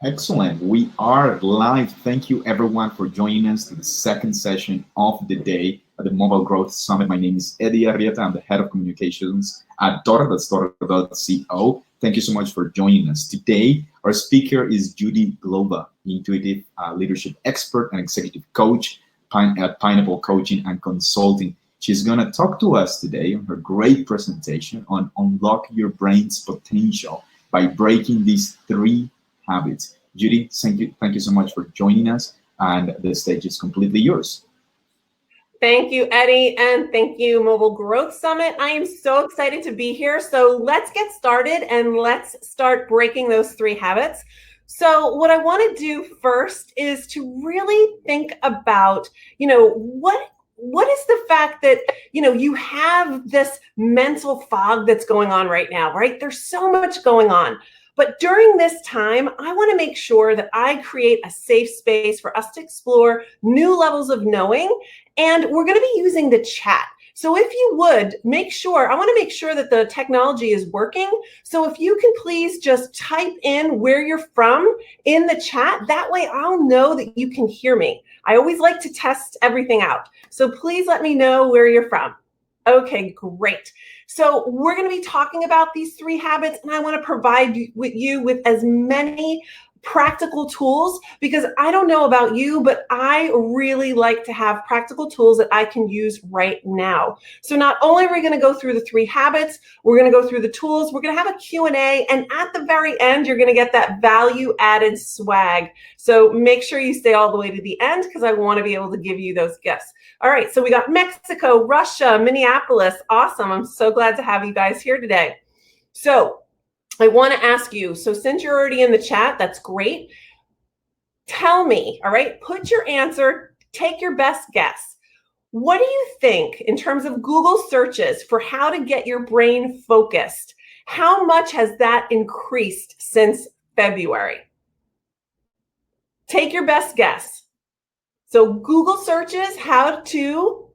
Excellent. We are live. Thank you, everyone, for joining us to the second session of the day at the Mobile Growth Summit. My name is Eddie Arrieta. I'm the head of communications at Torre, that's Torre.co. Thank you so much for joining us. Today, our speaker is Judi Glova, intuitive leadership expert and executive coach at Pineapple Coaching and Consulting. She's going to talk to us today on her great presentation on unlock your brain's potential by breaking these three habits. Judi, thank you so much for joining us, and the stage is completely yours. Thank you, Eddie, and thank you, Mobile Growth Summit. I am so excited to be here. So let's get started and let's start breaking those three habits. So what I want to do first is to really think about, what is the fact that, you have this mental fog that's going on right now, right? There's so much going on. But during this time, I want to make sure that I create a safe space for us to explore new levels of knowing. And we're going to be using the chat. So if you would I want to make sure that the technology is working. So if you can please just type in where you're from in the chat, that way I'll know that you can hear me. I always like to test everything out. So please let me know where you're from. Okay, great. So we're going to be talking about these three habits, and I want to provide you with as many practical tools, because I don't know about you, but I really like to have practical tools that I can use right now. So not only are we going to go through the three habits, we're going to go through the tools, we're going to have a Q&A, and at the very end, you're going to get that value added swag. So make sure you stay all the way to the end, because I want to be able to give you those gifts. All right, so we got Mexico, Russia, Minneapolis. Awesome. I'm so glad to have you guys here today. So I want to ask you, so since you're already in the chat, that's great. Tell me, all right, put your answer, take your best guess. What do you think in terms of Google searches for how to get your brain focused? How much has that increased since February? Take your best guess. So Google searches how to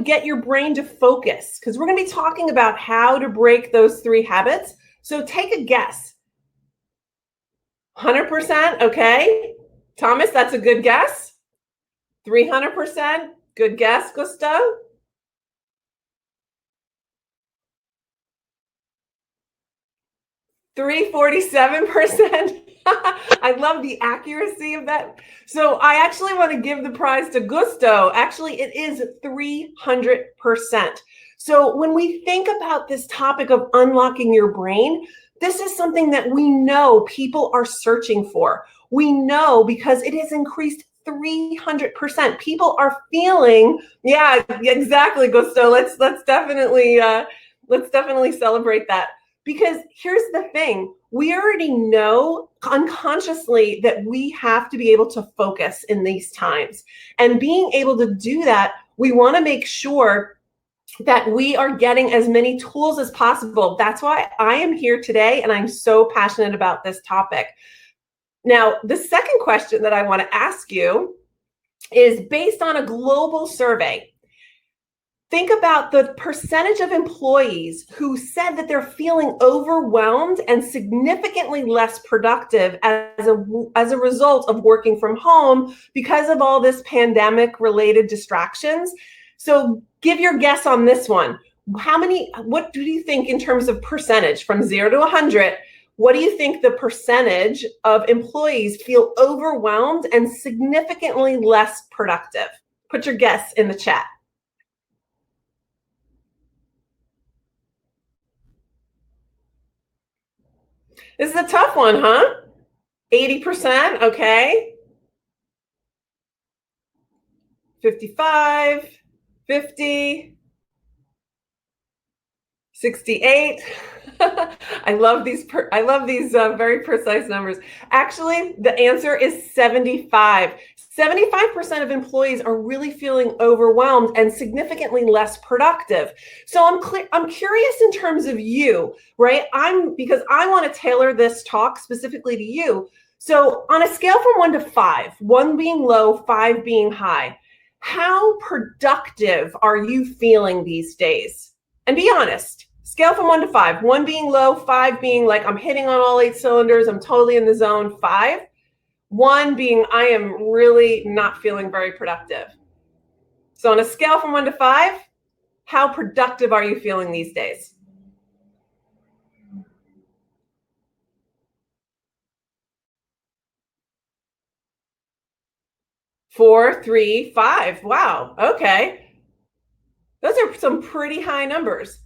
get your brain to focus, because we're going to be talking about how to break those three habits. So take a guess. 100%, okay. Thomas, that's a good guess. 300%, good guess, Gusto. 347%. I love the accuracy of that. So I actually want to give the prize to Gusto. Actually, it is 300%. So when we think about this topic of unlocking your brain, this is something that we know people are searching for. We know because it has increased 300%. People are feeling, yeah, exactly, Gusto. Let's definitely celebrate that. Because here's the thing, we already know unconsciously that we have to be able to focus in these times. And being able to do that, we want to make sure that we are getting as many tools as possible. That's why I am here today, and I'm so passionate about this topic. Now, the second question that I want to ask you is based on a global survey. Think about the percentage of employees who said that they're feeling overwhelmed and significantly less productive as a result of working from home because of all this pandemic-related distractions. So give your guess on this one. What do you think in terms of percentage from 0 to 100? What do you think the percentage of employees feel overwhelmed and significantly less productive? Put your guess in the chat. This is a tough one, huh? 80%, okay. 55, 50, 68. I love these very precise numbers. Actually, the answer is 75. 75% of employees are really feeling overwhelmed and significantly less productive. So I'm curious in terms of you, right? Because I want to tailor this talk specifically to you. So on a scale from 1 to 5, 1 being low, 5 being high, how productive are you feeling these days? And be honest. Scale from 1 to 5. 1 being low, 5 being like I'm hitting on all 8 cylinders, I'm totally in the zone. 5. 1 being I am really not feeling very productive. So on a scale from 1 to 5, how productive are you feeling these days? Four, 3, 5. Wow. Okay. Those are some pretty high numbers.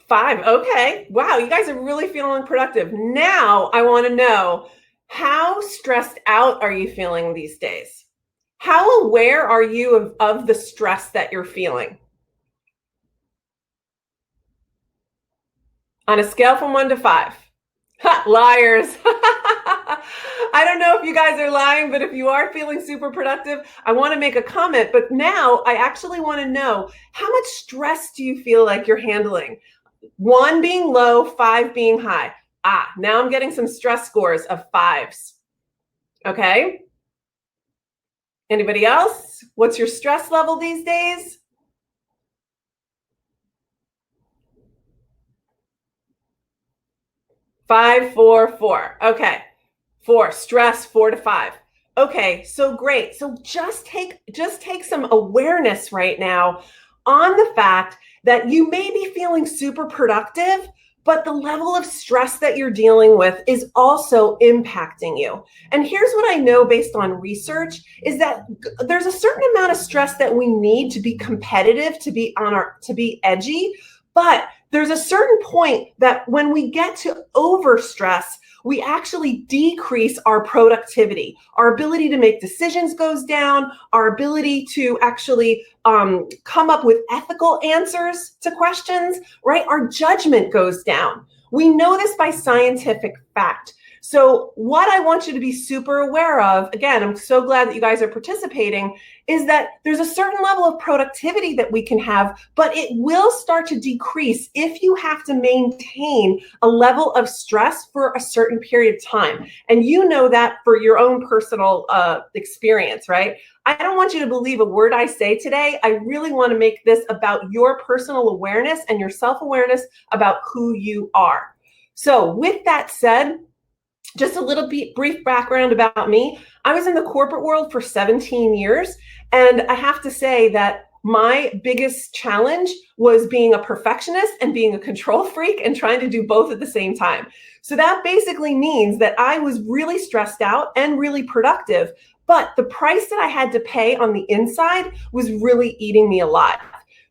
5. Okay. Wow. You guys are really feeling productive. Now I want to know, how stressed out are you feeling these days? How aware are you of the stress that you're feeling? On a scale from 1 to 5. Ha, liars. I don't know if you guys are lying, but if you are feeling super productive, I want to make a comment. But now I actually want to know, how much stress do you feel like you're handling? 1 being low, 5 being high. Now I'm getting some stress scores of 5s. Okay. Anybody else? What's your stress level these days? 5, 4, 4. Okay. 4, stress, 4 to 5. Okay, so great. So just take some awareness right now on the fact that you may be feeling super productive, but the level of stress that you're dealing with is also impacting you. And here's what I know based on research is that there's a certain amount of stress that we need to be competitive, to be edgy, but there's a certain point that when we get to overstress, we actually decrease our productivity. Our ability to make decisions goes down. Our ability to actually come up with ethical answers to questions, right? Our judgment goes down. We know this by scientific fact. So what I want you to be super aware of, again, I'm so glad that you guys are participating, is that there's a certain level of productivity that we can have, but it will start to decrease if you have to maintain a level of stress for a certain period of time. And you know that for your own personal experience, right? I don't want you to believe a word I say today. I really want to make this about your personal awareness and your self-awareness about who you are. So with that said, just a little brief background about me. I was in the corporate world for 17 years, and I have to say that my biggest challenge was being a perfectionist and being a control freak and trying to do both at the same time. So that basically means that I was really stressed out and really productive, but the price that I had to pay on the inside was really eating me alive.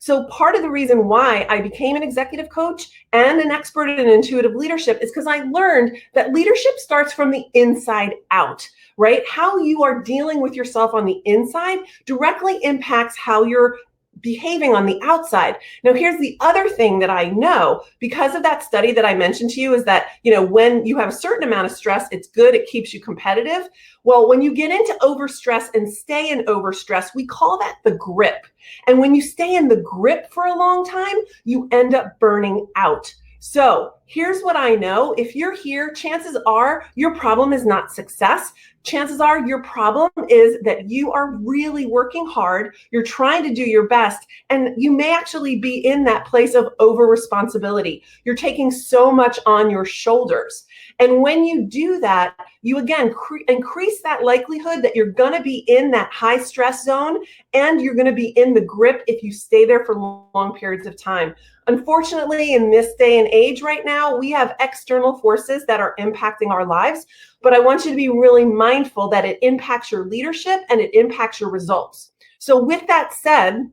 So part of the reason why I became an executive coach and an expert in intuitive leadership is because I learned that leadership starts from the inside out, right? How you are dealing with yourself on the inside directly impacts how you're behaving on the outside. Now, here's the other thing that I know because of that study that I mentioned to you is that, when you have a certain amount of stress, it's good. It keeps you competitive. Well, when you get into overstress and stay in overstress, we call that the grip. And when you stay in the grip for a long time, you end up burning out. So here's what I know. If you're here, chances are your problem is not success. Chances are your problem is that you are really working hard. You're trying to do your best. And you may actually be in that place of over responsibility. You're taking so much on your shoulders. And when you do that, you again increase that likelihood that you're going to be in that high stress zone and you're going to be in the grip if you stay there for long periods of time. Unfortunately, in this day and age right now, we have external forces that are impacting our lives, but I want you to be really mindful that it impacts your leadership and it impacts your results. So with that said,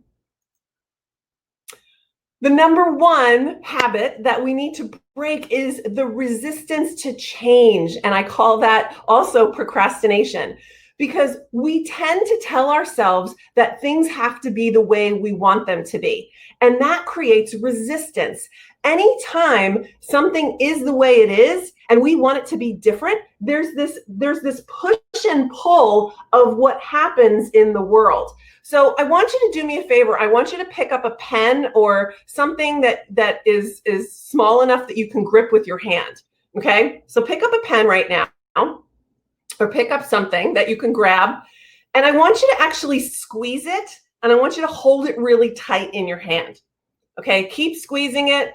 the number one habit that we need to break is the resistance to change. And I call that also procrastination, because we tend to tell ourselves that things have to be the way we want them to be. And that creates resistance. Anytime something is the way it is and we want it to be different, there's this push and pull of what happens in the world. So I want you to do me a favor. I want you to pick up a pen or something that is small enough that you can grip with your hand. Okay? So pick up a pen right now or pick up something that you can grab. And I want you to actually squeeze it and I want you to hold it really tight in your hand. Okay, keep squeezing it.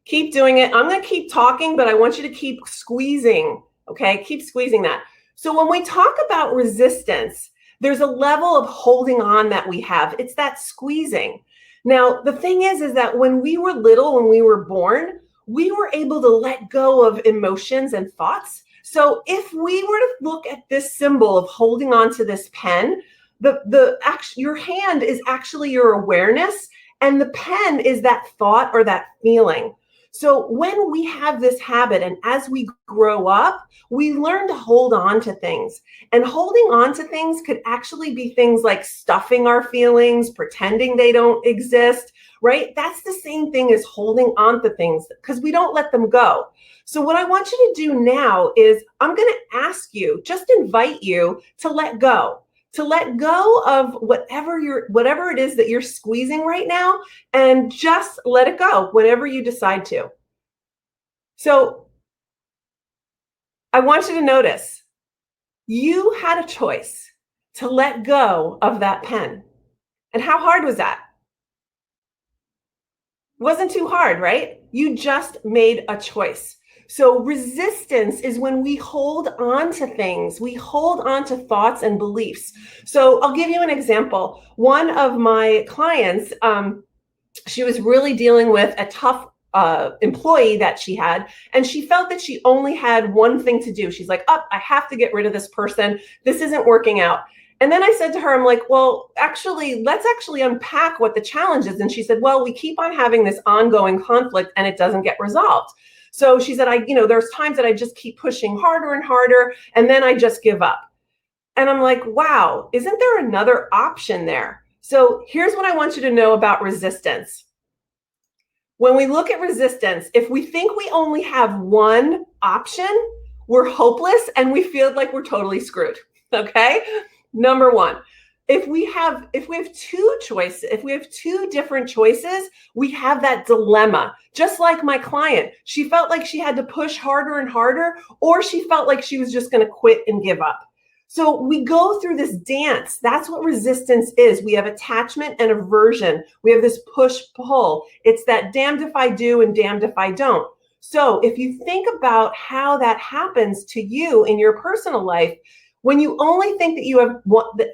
Keep doing it. I'm going to keep talking, but I want you to keep squeezing. Okay, keep squeezing that. So when we talk about resistance, there's a level of holding on that we have. It's that squeezing. Now, the thing is that when we were little, when we were born, we were able to let go of emotions and thoughts. So if we were to look at this symbol of holding on to this pen, your hand is actually your awareness, and the pen is that thought or that feeling. So when we have this habit, and as we grow up, we learn to hold on to things. And holding on to things could actually be things like stuffing our feelings, pretending they don't exist, right? That's the same thing as holding on to things because we don't let them go. So what I want you to do now is I'm going to ask you, just invite you to let go. To let go of whatever it is that you're squeezing right now, and just let it go whenever you decide to. So I want you to notice you had a choice to let go of that pen. And how hard was that? It wasn't too hard, right? You just made a choice. So resistance is when we hold on to things, we hold on to thoughts and beliefs. So I'll give you an example. One of my clients, she was really dealing with a tough employee that she had, and she felt that she only had one thing to do. She's like, I have to get rid of this person. This isn't working out. And then I said to her, I'm like, well, let's actually unpack what the challenge is. And she said, well, we keep on having this ongoing conflict and it doesn't get resolved. So she said, there's times that I just keep pushing harder and harder, and then I just give up. And I'm like, wow, isn't there another option there? So here's what I want you to know about resistance. When we look at resistance, if we think we only have one option, we're hopeless and we feel like we're totally screwed. Okay? Number one. If we have two choices, if we have two different choices, we have that dilemma. Just like my client, she felt like she had to push harder and harder, or she felt like she was just going to quit and give up. So we go through this dance. That's what resistance is. We have attachment and aversion. We have this push-pull. It's that damned if I do and damned if I don't. So if you think about how that happens to you in your personal life, when you only think that you have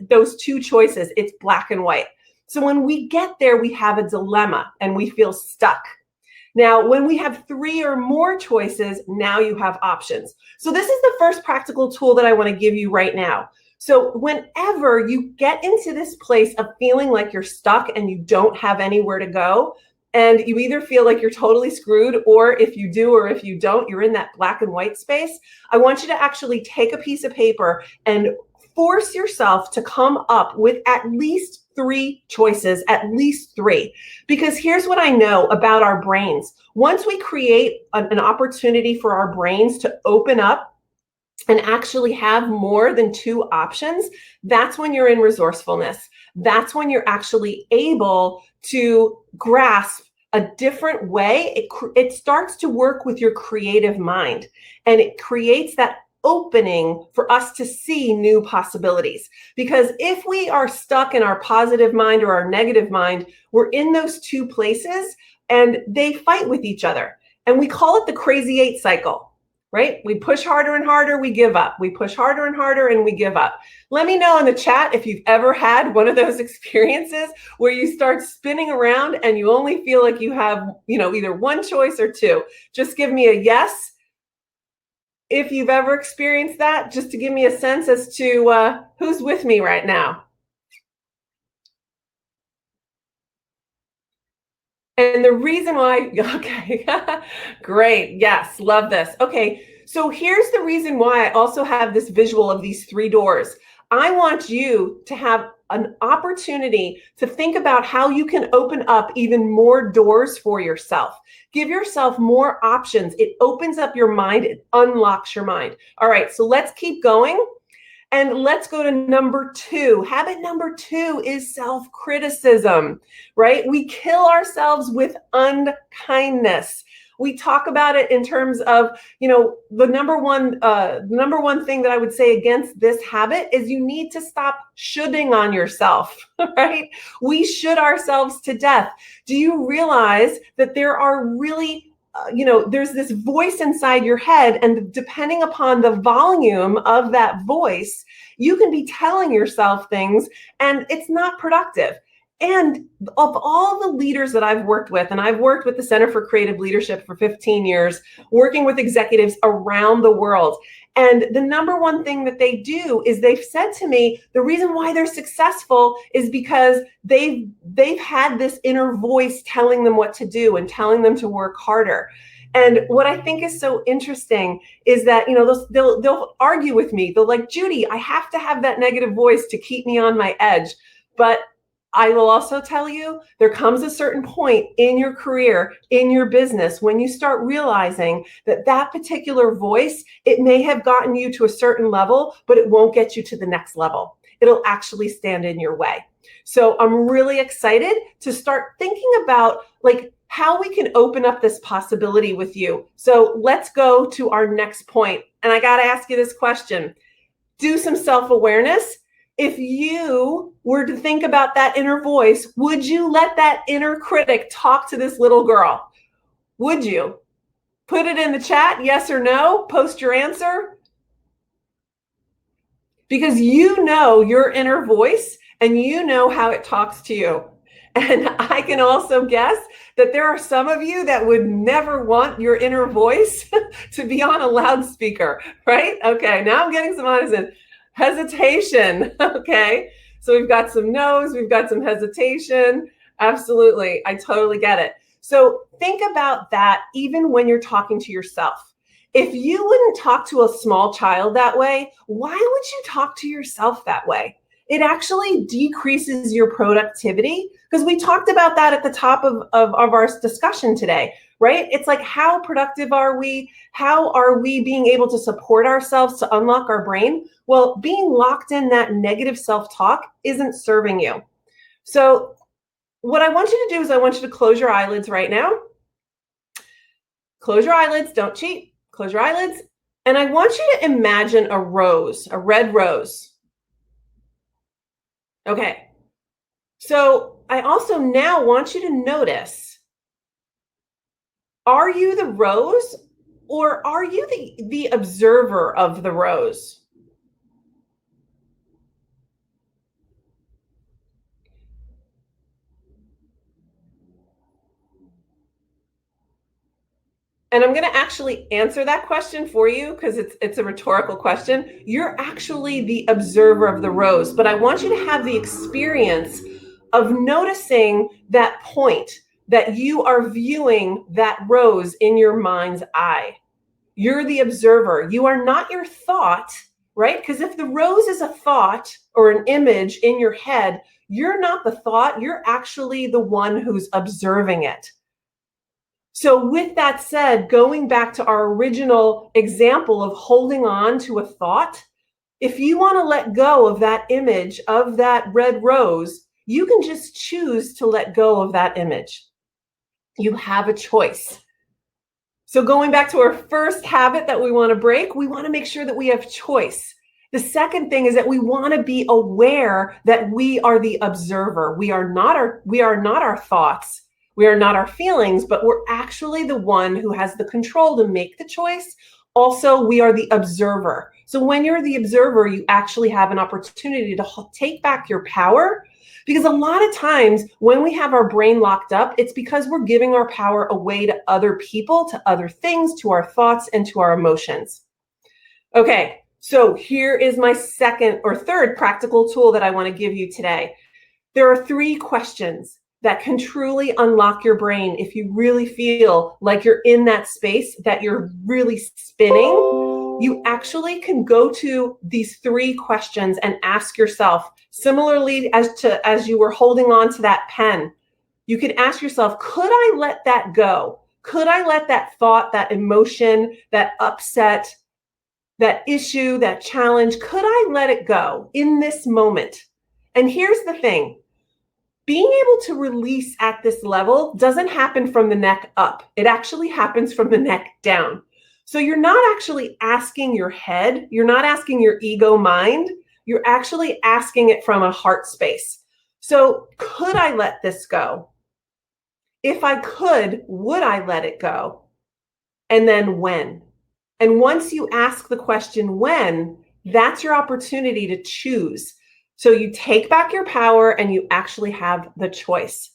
those two choices, it's black and white. So when we get there, we have a dilemma and we feel stuck. Now, when we have three or more choices, now you have options. So this is the first practical tool that I want to give you right now. So whenever you get into this place of feeling like you're stuck and you don't have anywhere to go, and you either feel like you're totally screwed, or if you do or if you don't, you're in that black and white space, I want you to actually take a piece of paper and force yourself to come up with at least three choices, at least three. Because here's what I know about our brains. Once we create an opportunity for our brains to open up and actually have more than two options, that's when you're in resourcefulness. That's when you're actually able to grasp a different way. It starts to work with your creative mind, and it creates that opening for us to see new possibilities. Because if we are stuck in our positive mind or our negative mind, we're in those two places and they fight with each other. And we call it the crazy eight cycle, right? We push harder and harder, we give up. We push harder and harder and we give up. Let me know in the chat if you've ever had one of those experiences where you start spinning around and you only feel like you have, either one choice or two. Just give me a yes if you've ever experienced that, just to give me a sense as to who's with me right now. And the reason why, okay, great, yes, love this. Okay, so here's the reason why I also have this visual of these three doors. I want you to have an opportunity to think about how you can open up even more doors for yourself. Give yourself more options. It opens up your mind. It unlocks your mind. All right, so let's keep going. And let's go to number two. Habit number two is self-criticism, right? We kill ourselves with unkindness. We talk about it in terms of, the number one thing that I would say against this habit is you need to stop shoulding on yourself, right? We should ourselves to death. Do you realize that there are really there's this voice inside your head, and depending upon the volume of that voice, you can be telling yourself things and it's not productive. And of all the leaders that I've worked with, and I've worked with the Center for Creative Leadership for 15 years, working with executives around the world. And the number one thing that they do is they've said to me, the reason why they're successful is because they've had this inner voice telling them what to do and telling them to work harder. And what I think is so interesting is that, they'll argue with me. They'll like, Judi, I have to have that negative voice to keep me on my edge. But I will also tell you, there comes a certain point in your career, in your business, when you start realizing that that particular voice, it may have gotten you to a certain level, but it won't get you to the next level. It'll actually stand in your way. So I'm really excited to start thinking about how we can open up this possibility with you. So let's go to our next point. And I got to ask you this question. Do some self-awareness. If you were to think about that inner voice, would you let that inner critic talk to this little girl? Would you? Put it in the chat, yes or no. Post your answer. Because you know your inner voice and you know how it talks to you. And I can also guess that there are some of you that would never want your inner voice to be on a loudspeaker, right? Okay, now I'm getting some honesty. Hesitation. Okay. So we've got some no's, we've got some hesitation. Absolutely. I totally get it. So think about that even when you're talking to yourself. If you wouldn't talk to a small child that way, why would you talk to yourself that way? It actually decreases your productivity, because we talked about that at the top of our discussion today, right? It's like, how productive are we? How are we being able to support ourselves to unlock our brain? Well, being locked in that negative self-talk isn't serving you. So what I want you to do is I want you to close your eyelids right now. Close your eyelids, don't cheat. Close your eyelids. And I want you to imagine a rose, a red rose. Okay. So I also now want you to notice, are you the rose or are you the observer of the rose? And I'm going to actually answer that question for you because it's a rhetorical question. You're actually the observer of the rose, but I want you to have the experience of noticing that point that you are viewing that rose in your mind's eye. You're the observer. You are not your thought, right? Because if the rose is a thought or an image in your head, you're not the thought. You're actually the one who's observing it. So with that said, going back to our original example of holding on to a thought, if you want to let go of that image of that red rose, you can just choose to let go of that image. You have a choice. So going back to our first habit that we want to break, we want to make sure that we have choice. The second thing is that we want to be aware that we are the observer. We are not our thoughts. We are not our feelings, but we're actually the one who has the control to make the choice. Also, we are the observer. So when you're the observer, you actually have an opportunity to take back your power, because a lot of times when we have our brain locked up, it's because we're giving our power away to other people, to other things, to our thoughts, and to our emotions. Okay, so here is my second or third practical tool that I want to give you today. There are 3 questions that can truly unlock your brain if you really feel like you're in that space, that you're really spinning. You actually can go to these 3 questions and ask yourself, similarly as you were holding on to that pen, you could ask yourself, could I let that go? Could I let that thought, that emotion, that upset, that issue, that challenge, could I let it go in this moment? And here's the thing. being able to release at this level doesn't happen from the neck up. It actually happens from the neck down. So you're not actually asking your head, you're not asking your ego mind, you're actually asking it from a heart space. So could I let this go? If I could, would I let it go? And then when? And once you ask the question when, that's your opportunity to choose. So you take back your power and you actually have the choice.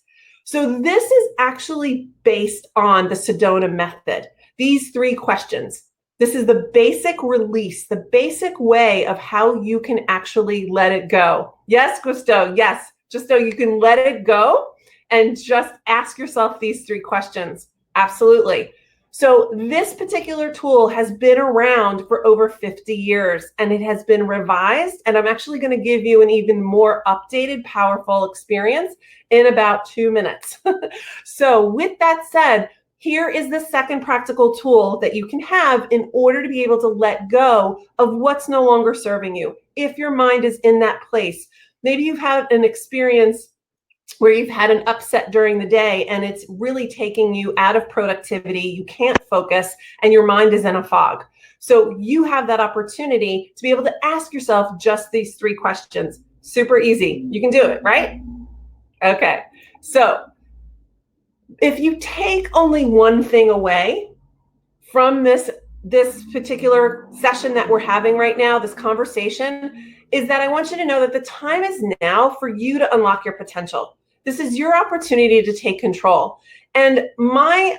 So this is actually based on the Sedona method. These 3 questions. This is the basic release, the basic way of how you can actually let it go. Yes, Gusto. Yes, Justo, you can let it go and just ask yourself these 3 questions. Absolutely. So this particular tool has been around for over 50 years and it has been revised. And I'm actually going to give you an even more updated, powerful experience in about 2 minutes. So with that said, here is the second practical tool that you can have in order to be able to let go of what's no longer serving you. If your mind is in that place, maybe you've had an experience where you've had an upset during the day and it's really taking you out of productivity, you can't focus, and your mind is in a fog. So you have that opportunity to be able to ask yourself just these 3 questions. Super easy. You can do it, right? Okay. So if you take only one thing away from this particular session that we're having right now, this conversation, is that I want you to know that the time is now for you to unlock your potential. This is your opportunity to take control. And my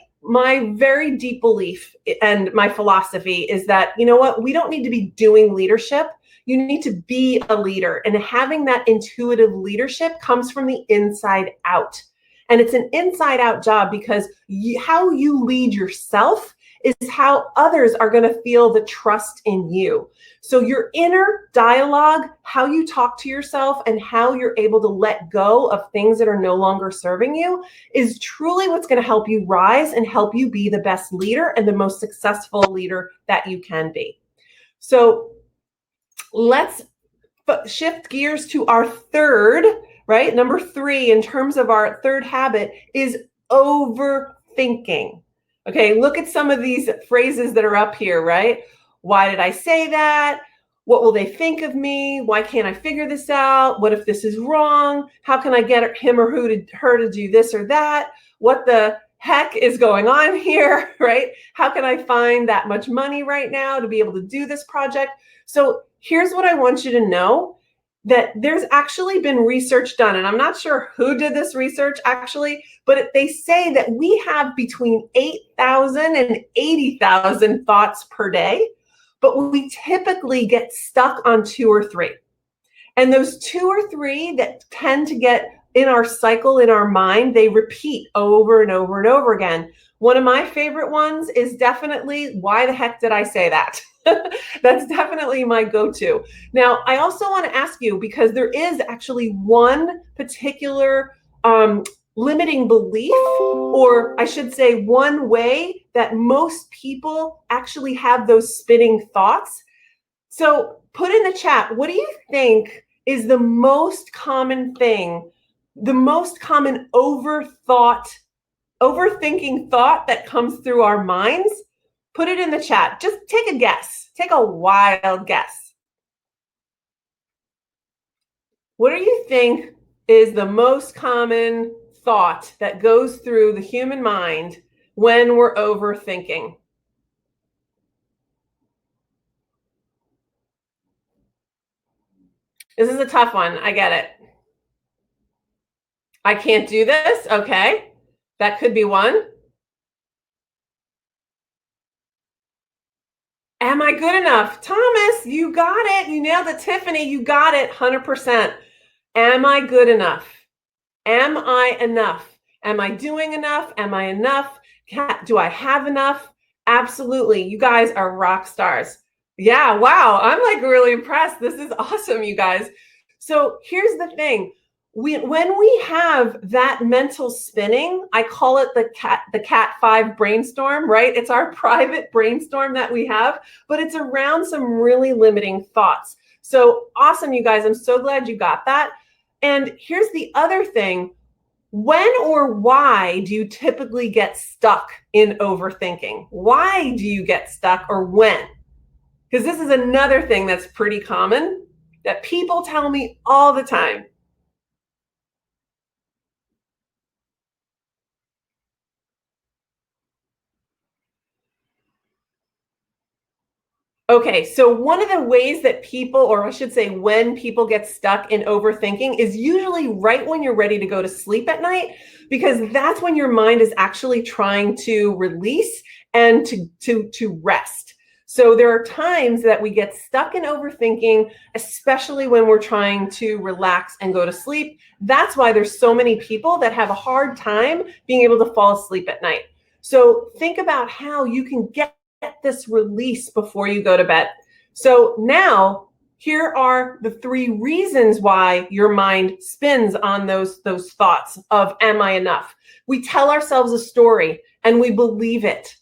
very deep belief and my philosophy is that, you know what, we don't need to be doing leadership. You need to be a leader. And having that intuitive leadership comes from the inside out. And it's an inside out job because how you lead yourself is how others are going to feel the trust in you. So your inner dialogue, how you talk to yourself and how you're able to let go of things that are no longer serving you is truly what's going to help you rise and help you be the best leader and the most successful leader that you can be. So let's shift gears to our third, right? Number 3 in terms of our third habit is overthinking. Okay, look at some of these phrases that are up here, right? Why did I say that? What will they think of me? Why can't I figure this out? What if this is wrong? How can I get him or her to do this or that? What the heck is going on here, right? How can I find that much money right now to be able to do this project? So here's what I want you to know, that there's actually been research done, and I'm not sure who did this research actually, but they say that we have between 8,000 and 80,000 thoughts per day, but we typically get stuck on 2 or 3. And those 2 or 3 that tend to get in our cycle, in our mind, they repeat over and over and over again. One of my favorite ones is definitely, why the heck did I say that? That's definitely my go-to. Now, I also want to ask you, because there is actually one particular limiting belief, or I should say one way that most people actually have those spinning thoughts. So put in the chat, what do you think is the most common thing, the most common overthinking thought that comes through our minds? Put it in the chat. Just take a guess. Take a wild guess. What do you think is the most common thought that goes through the human mind when we're overthinking? This is a tough one. I get it. I can't do this. Okay. That could be one. Am I good enough? Thomas, you got it. You nailed it. Tiffany, you got it. 100%. Am I good enough? Am I enough? Am I doing enough? Am I enough? Do I have enough? Absolutely. You guys are rock stars. Yeah, wow. I'm like really impressed. This is awesome, you guys. So here's the thing. When we have that mental spinning, I call it the Cat 5 brainstorm, right? It's our private brainstorm that we have, but it's around some really limiting thoughts. So awesome, you guys. I'm so glad you got that. And here's the other thing. When or why do you typically get stuck in overthinking? Why do you get stuck, or when? Because this is another thing that's pretty common that people tell me all the time. Okay, so one of the ways that people, or I should say when people get stuck in overthinking, is usually right when you're ready to go to sleep at night, because that's when your mind is actually trying to release and to rest. So there are times that we get stuck in overthinking, especially when we're trying to relax and go to sleep. That's why there's so many people that have a hard time being able to fall asleep at night. So think about how you can get this release before you go to bed. So now here are the 3 reasons why your mind spins on those thoughts of, am I enough? We tell ourselves a story and we believe it.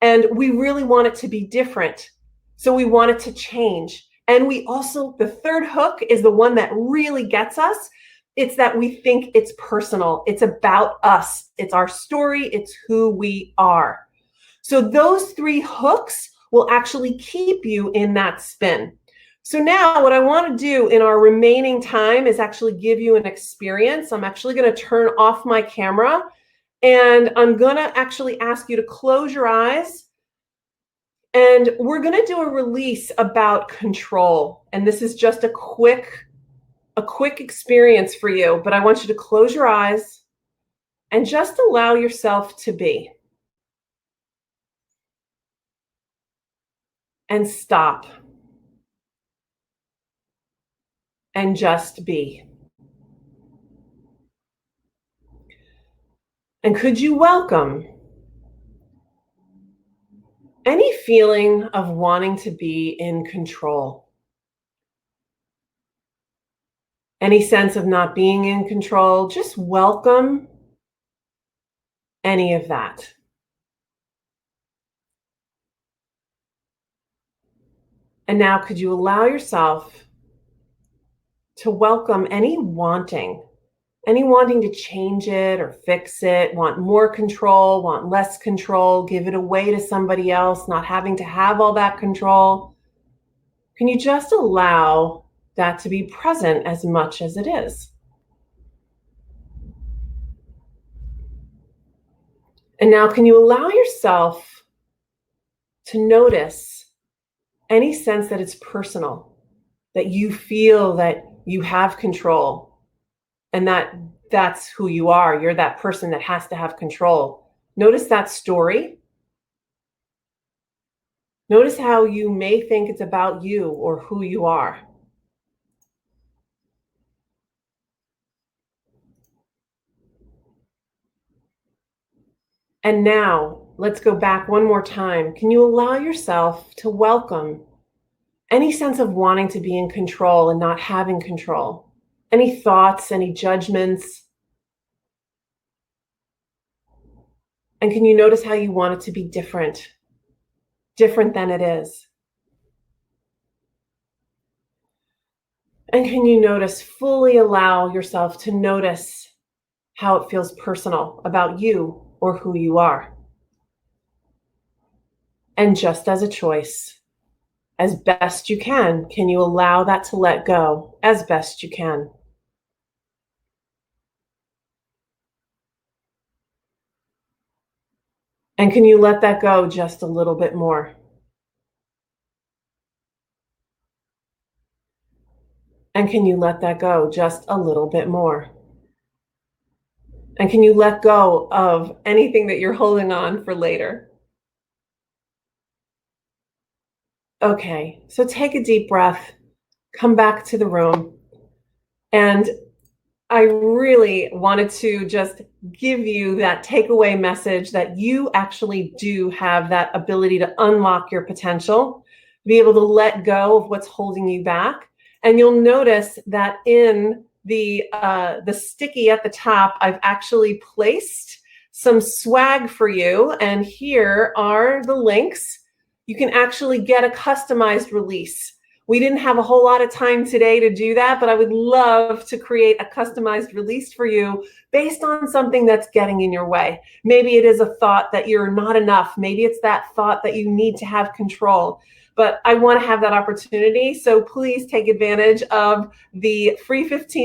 And we really want it to be different. So we want it to change. And we also, the third hook is the one that really gets us. It's that we think it's personal. It's about us. It's our story. It's who we are. So those 3 hooks will actually keep you in that spin. So now what I want to do in our remaining time is actually give you an experience. I'm actually going to turn off my camera and I'm going to actually ask you to close your eyes. And we're going to do a release about control. And this is just a quick experience for you, but I want you to close your eyes and just allow yourself to be. And stop. And just be. And could you welcome any feeling of wanting to be in control? Any sense of not being in control? Just welcome any of that. And now could you allow yourself to welcome any wanting to change it or fix it, want more control, want less control, give it away to somebody else, not having to have all that control? Can you just allow that to be present as much as it is? And now can you allow yourself to notice any sense that it's personal, that you feel that you have control, and that's who you are. You're that person that has to have control. Notice that story. Notice how you may think it's about you or who you are. And now let's go back one more time. Can you allow yourself to welcome any sense of wanting to be in control and not having control? Any thoughts, any judgments? And can you notice how you want it to be different than it is? And can you notice, fully allow yourself to notice how it feels personal about you or who you are? And just as a choice, as best you can you allow that to let go as best you can? And can you let that go just a little bit more? And can you let that go just a little bit more? And can you let go of anything that you're holding on for later? Okay, so take a deep breath, come back to the room. And I really wanted to just give you that takeaway message that you actually do have that ability to unlock your potential, be able to let go of what's holding you back. And you'll notice that in the sticky at the top, I've actually placed some swag for you. And here are the links. You can actually get a customized release We didn't have a whole lot of time today to do that, but I would love to create a customized release for you based on something that's getting in your way. Maybe it is a thought that you're not enough. Maybe it's that thought that you need to have control. But I want to have that opportunity. So please take advantage of the free 15